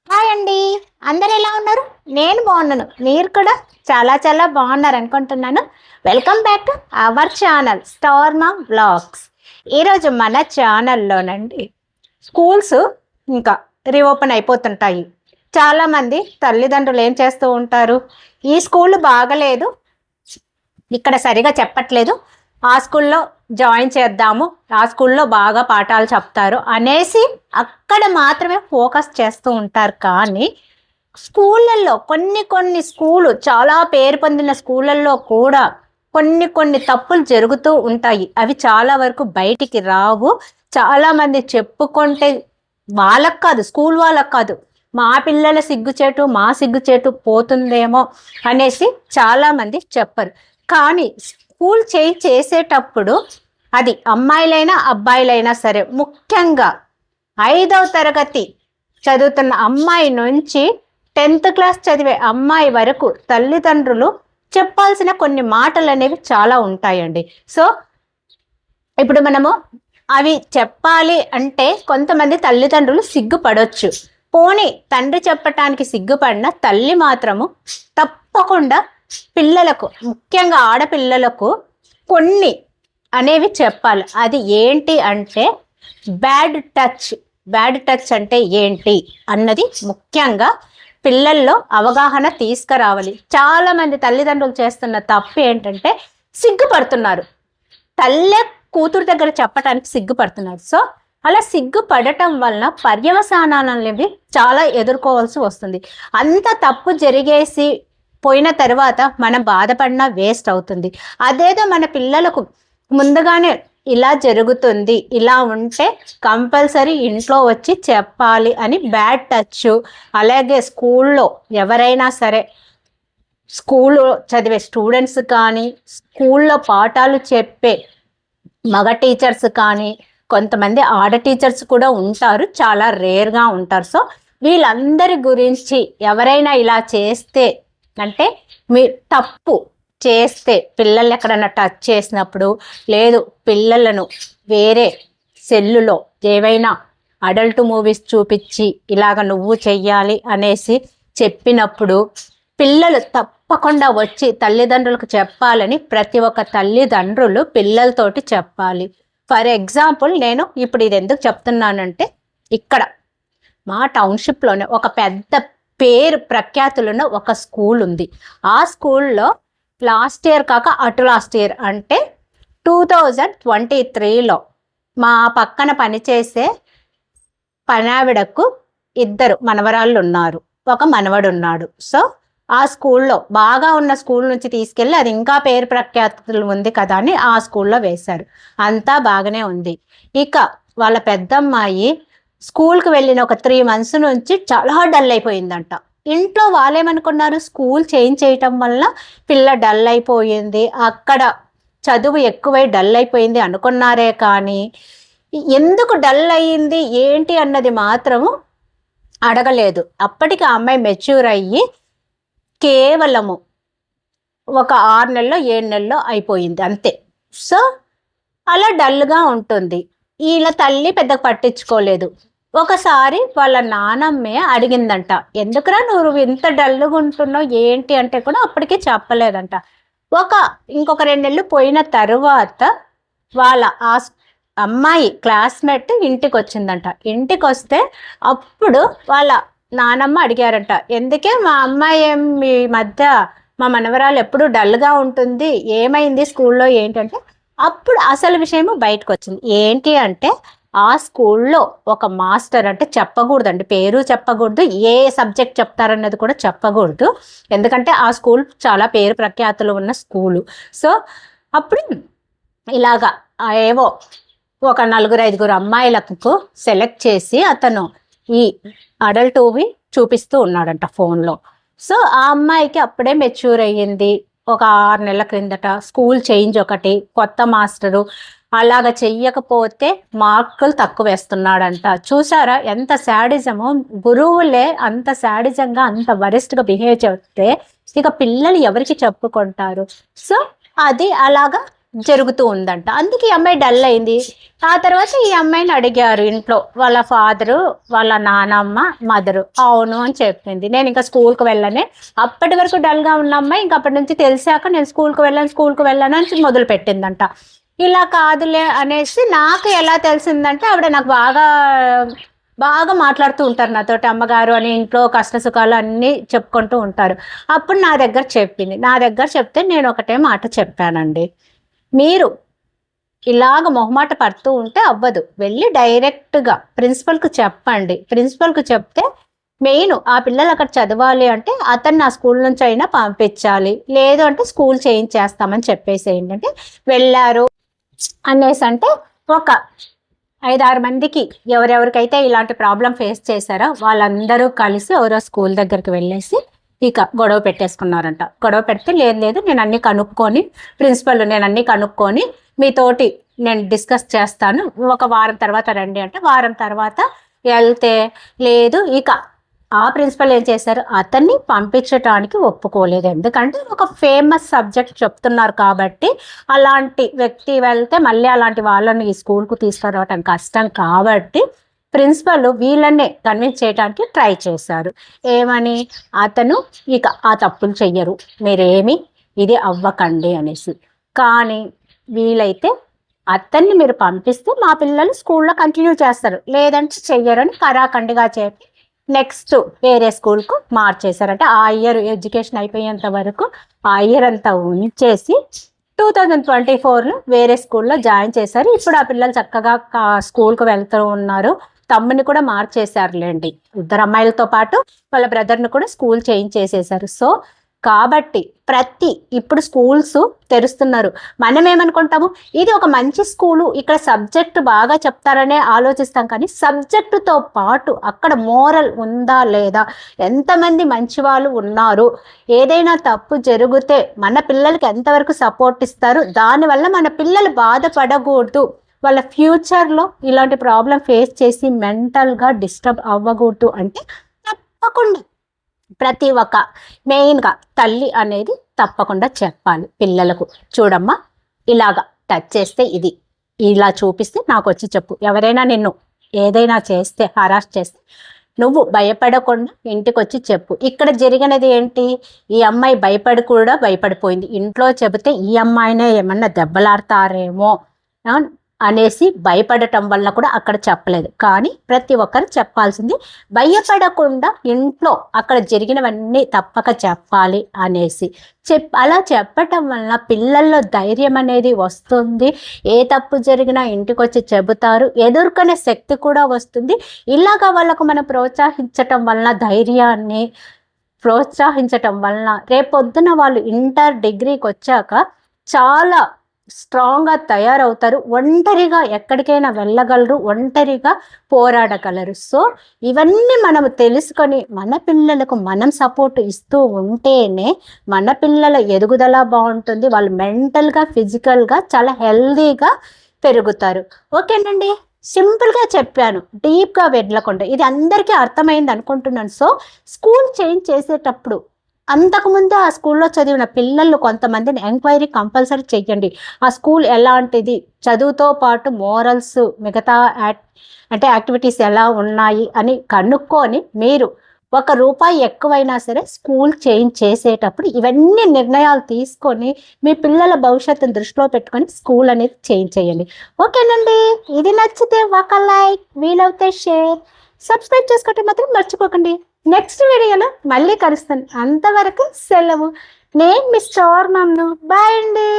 Hi అండి, అందరు ఎలా ఉన్నారు? నేను బాగున్నాను, మీరు కూడా చాలా చాలా బాగున్నారు అనుకుంటున్నాను. Welcome back to our channel star ma'am vlogs. ఈరోజు మన ఛానల్లోనండి స్కూల్స్ ఇంకా రీఓపెన్ అయిపోతుంటాయి. చాలామంది తల్లిదండ్రులు ఏం చేస్తూ ఉంటారు, ఈ స్కూల్ బాగలేదు, ఇక్కడ సరిగా చెప్పట్లేదు, ఆ స్కూల్లో జాయిన్ చేద్దాము, ఆ స్కూల్లో బాగా పాఠాలు చెప్తారు అనేసి అక్కడ మాత్రమే ఫోకస్ చేస్తూ ఉంటారు. కానీ స్కూళ్ళల్లో కొన్ని స్కూలు చాలా పేరు పొందిన స్కూళ్ళల్లో కూడా కొన్ని తప్పులు జరుగుతూ ఉంటాయి. అవి చాలా వరకు బయటికి రావు. చాలామంది చెప్పుకుంటే వాళ్ళకు కాదు, స్కూల్ వాళ్ళకు కాదు, మా పిల్లల సిగ్గుచేటు మా సిగ్గుచేటు పోతుందేమో అనేసి చాలామంది చెప్పరు. కానీ స్కూల్ చేంజ్ చేసేటప్పుడు అది అమ్మాయిలైనా అబ్బాయిలైనా సరే, ముఖ్యంగా 5వ తరగతి చదువుతున్న అమ్మాయి నుంచి 10th క్లాస్ చదివే అమ్మాయి వరకు తల్లిదండ్రులు చెప్పాల్సిన కొన్ని మాటలు అనేవి చాలా ఉంటాయండి. సో ఇప్పుడు మనము అవి చెప్పాలి అంటే కొంతమంది తల్లిదండ్రులు సిగ్గుపడవచ్చు. పోనీ తండ్రి చెప్పటానికి సిగ్గుపడిన తల్లి మాత్రము తప్పకుండా పిల్లలకు, ముఖ్యంగా ఆడపిల్లలకు కొన్ని అనేవి చెప్పాలి. అది ఏంటి అంటే బ్యాడ్ టచ్ అంటే ఏంటి అన్నది ముఖ్యంగా పిల్లల్లో అవగాహన తీసుకురావాలి. చాలామంది తల్లిదండ్రులు చేస్తున్న తప్పు ఏంటంటే సిగ్గుపడుతున్నారు, తల్లి కూతురు దగ్గర చెప్పడానికి సిగ్గుపడుతున్నారు. సో అలా సిగ్గుపడటం వలన పర్యవసానాలు అనేవి చాలా ఎదుర్కోవాల్సి వస్తుంది. అంత తప్పు జరిగేసి పోయిన తర్వాత మనం బాధపడినా వేస్ట్ అవుతుంది. అదేదో మన పిల్లలకు ముందుగానే ఇలా జరుగుతుంది, ఇలా ఉంటే కంపల్సరీ ఇంట్లో వచ్చి చెప్పాలి అని బ్యాడ్ టచ్, అలాగే స్కూల్లో ఎవరైనా సరే, స్కూల్లో చదివే స్టూడెంట్స్ కానీ, స్కూల్లో పాఠాలు చెప్పే మగ టీచర్స్ కానీ, కొంతమంది ఆడ టీచర్స్ కూడా ఉంటారు, చాలా రేర్గా ఉంటారు. సో వీళ్ళందరి గురించి ఎవరైనా ఇలా చేస్తే, అంటే మీ తప్పు చేస్తే, పిల్లలు ఎక్కడన్నా టచ్ చేసినప్పుడు, లేదు పిల్లలను వేరే సెల్లులో ఏవైనా అడల్ట్ మూవీస్ చూపించి ఇలాగ నువ్వు చెయ్యాలి అనేసి చెప్పినప్పుడు పిల్లలు తప్పకుండా వచ్చి తల్లిదండ్రులకు చెప్పాలని ప్రతి ఒక్క తల్లిదండ్రులు పిల్లలతోటి చెప్పాలి. ఫర్ ఎగ్జాంపుల్, నేను ఇప్పుడు ఇది ఎందుకు చెప్తున్నానంటే, ఇక్కడ మా టౌన్షిప్లోనే ఒక పెద్ద పేరు ప్రఖ్యాతులున్న ఒక స్కూల్ ఉంది. ఆ స్కూల్లో లాస్ట్ ఇయర్ కాక అటు లాస్ట్ ఇయర్ అంటే 2023లో మా పక్కన పనిచేసే పనావిడకు 2 మనవరాళ్ళు ఉన్నారు, ఒక మనవడు ఉన్నాడు. సో ఆ స్కూల్లో బాగా ఉన్న స్కూల్ నుంచి తీసుకెళ్ళి, అది ఇంకా పేరు ప్రఖ్యాతులు ఉంది కదా అని ఆ స్కూల్లో వేశారు. అంతా బాగానే ఉంది. ఇక వాళ్ళ పెద్దమ్మాయి స్కూల్కి వెళ్ళిన ఒక 3 months నుంచి చాలా డల్ అయిపోయిందంట. ఇంట్లో వాళ్ళేమనుకున్నారు, స్కూల్ చేంజ్ చేయటం వల్ల పిల్ల డల్ అయిపోయింది, అక్కడ చదువు ఎక్కువై డల్ అయిపోయింది అనుకున్నారే. కానీ ఎందుకు డల్ అయ్యింది ఏంటి అన్నది మాత్రము అడగలేదు. అప్పటికి ఆ అమ్మాయి మెచ్యూర్ అయ్యి కేవలము ఒక 6 నెలలో 7 నెలలో అయిపోయింది అంతే. సో అలా డల్గా ఉంటుంది. వీళ్ళ తల్లి పెద్దగా పట్టించుకోలేదు. ఒకసారి వాళ్ళ నానమ్మే అడిగిందంట, ఎందుకురా నువ్వు ఇంత డల్గా ఉంటున్నావు ఏంటి అంటే కూడా అప్పటికే చెప్పలేదంట. ఇంకొక 2 నెలలు పోయిన తర్వాత వాళ్ళ ఆ అమ్మాయి క్లాస్మేట్ ఇంటికి వచ్చిందంట. ఇంటికి వస్తే అప్పుడు వాళ్ళ నానమ్మ అడిగారంట, ఎందుకే మా అమ్మాయి మీ మధ్య, మా మనవరాలు ఎప్పుడు డల్గా ఉంటుంది, ఏమైంది స్కూల్లో ఏంటంటే, అప్పుడు అసలు విషయము బయటకు వచ్చింది. ఏంటి అంటే, ఆ స్కూల్లో ఒక మాస్టర్, అంటే చెప్పకూడదండి, పేరు చెప్పకూడదు, ఏ సబ్జెక్ట్ చెప్తారన్నది కూడా చెప్పకూడదు, ఎందుకంటే ఆ స్కూల్ చాలా పేరు ప్రఖ్యాతులు ఉన్న స్కూలు. సో అప్పుడు ఇలాగా ఏవో ఒక 4-5 అమ్మాయిలకు సెలెక్ట్ చేసి అతను ఈ అడల్ట్వి చూపిస్తూ ఉన్నాడంట ఫోన్లో. సో ఆ అమ్మాయికి అప్పుడే మెచ్యూర్ అయ్యింది. ఒక 6 నెలల క్రిందట స్కూల్ చేంజ్, ఒకటి కొత్త మాస్టరు, అలాగ చెయ్యకపోతే మార్కులు తక్కువ వేస్తున్నాడంట. చూసారా ఎంత శాడిజమో, గురువులే అంత శాడిజంగా అంత వరిస్ట్గా బిహేవ్ చేస్తే ఇక పిల్లలు ఎవరికి చెప్పుకుంటారు. సో అది అలాగా జరుగుతూ ఉందంట. అందుకే ఈ అమ్మాయి డల్ అయింది. ఆ తర్వాత ఈ అమ్మాయిని అడిగారు ఇంట్లో, వాళ్ళ ఫాదరు, వాళ్ళ నానమ్మ, మదరు. అవును అని చెప్పింది. నేను ఇంకా స్కూల్కి వెళ్ళనే, అప్పటి వరకు డల్గా ఉన్న అమ్మాయి ఇంకా అప్పటి నుంచి తెలిసాక నేను స్కూల్కి వెళ్ళాను అని మొదలు పెట్టిందంట. ఇలా కాదులే అనేసి నాకు ఎలా తెలిసిందంటే, ఆవిడ నాకు బాగా మాట్లాడుతూ ఉంటారు నాతోటి, అమ్మగారు అని ఇంట్లో కష్ట సుఖాలు అన్నీ చెప్పుకుంటూ ఉంటారు. అప్పుడు నా దగ్గర చెప్తే నేను ఒకటే మాట చెప్పానండి, మీరు ఇలాగ మొహమాట పడుతూ ఉంటే అవ్వదు, వెళ్ళి డైరెక్ట్గా ప్రిన్సిపల్కి చెప్పండి. ప్రిన్సిపల్కి చెప్తే మెయిన్ ఆ పిల్లలు అక్కడ చదవాలి అంటే అతను నా స్కూల్ నుంచి అయినా పంపించాలి, లేదు అంటే స్కూల్ చేంజ్ చేస్తామని చెప్పేసి ఏంటంటే వెళ్ళారు అనేసి అంటే ఒక 5-6 మందికి ఎవరెవరికైతే ఇలాంటి ప్రాబ్లం ఫేస్ చేశారో వాళ్ళందరూ కలిసి ఎవరో స్కూల్ దగ్గరికి వెళ్ళేసి ఇక గొడవ పెట్టేసుకున్నారంట. గొడవ పెడితే లేదు నేను అన్నీ కనుక్కొని నేను అన్నీ కనుక్కొని మీతోటి నేను డిస్కస్ చేస్తాను, ఒక వారం తర్వాత రండి అంటే వారం తర్వాత వెళ్తే లేదు. ఇక ఆ ప్రిన్సిపల్ ఏం చేశారు, అతన్ని పంపించడానికి ఒప్పుకోలేదు. ఎందుకంటే ఒక ఫేమస్ సబ్జెక్ట్ చెప్తున్నారు కాబట్టి అలాంటి వ్యక్తి వెళ్తే మళ్ళీ అలాంటి వాళ్ళని ఈ స్కూల్కు తీసుకురావటం కష్టం కాబట్టి ప్రిన్సిపల్ వీళ్ళనే కన్విన్స్ చేయడానికి ట్రై చేశారు. ఏమని, అతను ఇక ఆ తప్పులు చెయ్యరు, మీరేమి ఇది అవ్వకండి అనేసి. కానీ వీలైతే అతన్ని మీరు పంపిస్తే మా పిల్లలు స్కూల్లో కంటిన్యూ చేస్తారు, లేదంటే చెయ్యరని కరాఖండిగా చెప్పి నెక్స్ట్ వేరే స్కూల్కు మార్చేశారంటే ఆ ఇయర్ ఎడ్యుకేషన్ అయిపోయేంత వరకు ఆ ఇయర్ అంతా ఉంచేసి 2024లో వేరే స్కూల్లో జాయిన్ చేశారు. ఇప్పుడు ఆ పిల్లలు చక్కగా స్కూల్కు వెళ్తూ ఉన్నారు. తమ్ముని కూడా మార్చేశారులేండి, 2 అమ్మాయిలతో పాటు వాళ్ళ బ్రదర్ని కూడా స్కూల్ చేంజ్ చేసేసారు. సో కాబట్టి ఇప్పుడు స్కూల్స్ తెరుస్తున్నారు. మనం ఏమనుకుంటాము, ఇది ఒక మంచి స్కూలు, ఇక్కడ సబ్జెక్టు బాగా చెప్తారనే ఆలోచిస్తాం. కానీ సబ్జెక్టుతో పాటు అక్కడ మోరల్ ఉందా లేదా, ఎంతమంది మంచి వాళ్ళు ఉన్నారు, ఏదైనా తప్పు జరిగితే మన పిల్లలకి ఎంతవరకు సపోర్ట్ ఇస్తారు, దానివల్ల మన పిల్లలు బాధపడకూడదు, వాళ్ళ ఫ్యూచర్లో ఇలాంటి ప్రాబ్లం ఫేస్ చేసి మెంటల్గా డిస్టర్బ్ అవ్వకూడదు అంటే తప్పకుండా ప్రతి ఒక్క మెయిన్గా తల్లి అనేది తప్పకుండా చెప్పాలి పిల్లలకు. చూడమ్మా, ఇలాగా టచ్ చేస్తే ఇది, ఇలా చూపిస్తే నాకు వచ్చి చెప్పు, ఎవరైనా నిన్ను ఏదైనా చేస్తే హరాస్ చేస్తే నువ్వు భయపడకుండా ఇంటికి వచ్చి చెప్పు. ఇక్కడ జరిగినది ఏంటి, ఈ అమ్మాయి భయపడిపోయింది. ఇంట్లో చెబితే ఈ అమ్మాయినే ఏమన్నా దెబ్బలాడతారేమో అనేసి భయపడటం వల్ల కూడా అక్కడ చెప్పలేదు. కానీ ప్రతి ఒక్కరు చెప్పాల్సింది భయపడకుండా ఇంట్లో అక్కడ జరిగినవన్నీ తప్పక చెప్పాలి అనేసి అలా చెప్పటం వల్ల పిల్లల్లో ధైర్యం అనేది వస్తుంది. ఏ తప్పు జరిగినా ఇంటికి వచ్చి చెబుతారు, ఎదుర్కొనే శక్తి కూడా వస్తుంది. ఇలాగా వాళ్ళకు మనం ప్రోత్సహించటం వలన, ధైర్యాన్ని ప్రోత్సహించటం వలన రేపొద్దున వాళ్ళు ఇంటర్ డిగ్రీకి వచ్చాక చాలా స్ట్రాంగ్గా తయారవుతారు, ఒంటరిగా ఎక్కడికైనా వెళ్ళగలరు, ఒంటరిగా పోరాడగలరు. సో ఇవన్నీ మనం తెలుసుకొని మన పిల్లలకు మనం సపోర్ట్ ఇస్తూ ఉంటేనే మన పిల్లల ఎదుగుదల బాగుంటుంది, వాళ్ళు మెంటల్గా ఫిజికల్గా చాలా హెల్దీగా పెరుగుతారు. ఓకేనండి, సింపుల్గా చెప్పాను, డీప్గా వెళ్ళకుండా. ఇది అందరికీ అర్థమైంది అనుకుంటున్నాను. సో స్కూల్ చేంజ్ చేసేటప్పుడు అంతకుముందు ఆ స్కూల్లో చదివిన పిల్లలు కొంతమందిని ఎంక్వైరీ కంపల్సరీ చెయ్యండి. ఆ స్కూల్ ఎలాంటిది, చదువుతో పాటు మోరల్స్, మిగతా యాక్టివిటీస్ ఎలా ఉన్నాయి అని కనుక్కొని మీరు ₹1 ఎక్కువైనా సరే స్కూల్ చేంజ్ చేసేటప్పుడు ఇవన్నీ నిర్ణయాలు తీసుకొని మీ పిల్లల భవిష్యత్తును దృష్టిలో పెట్టుకొని స్కూల్ అనేది చేంజ్ చేయండి. ఓకేనండి, ఇది నచ్చితే ఒక లైక్, వీలవుతే షేర్, సబ్స్క్రైబ్ చేసుకోవటం మాత్రం మర్చిపోకండి. నెక్స్ట్ వీడియోలో మళ్ళీ కలుస్తాను. అంతవరకు సెలవు. నేను మీ స్టార్ మామ్ను. బాయ్ అండి.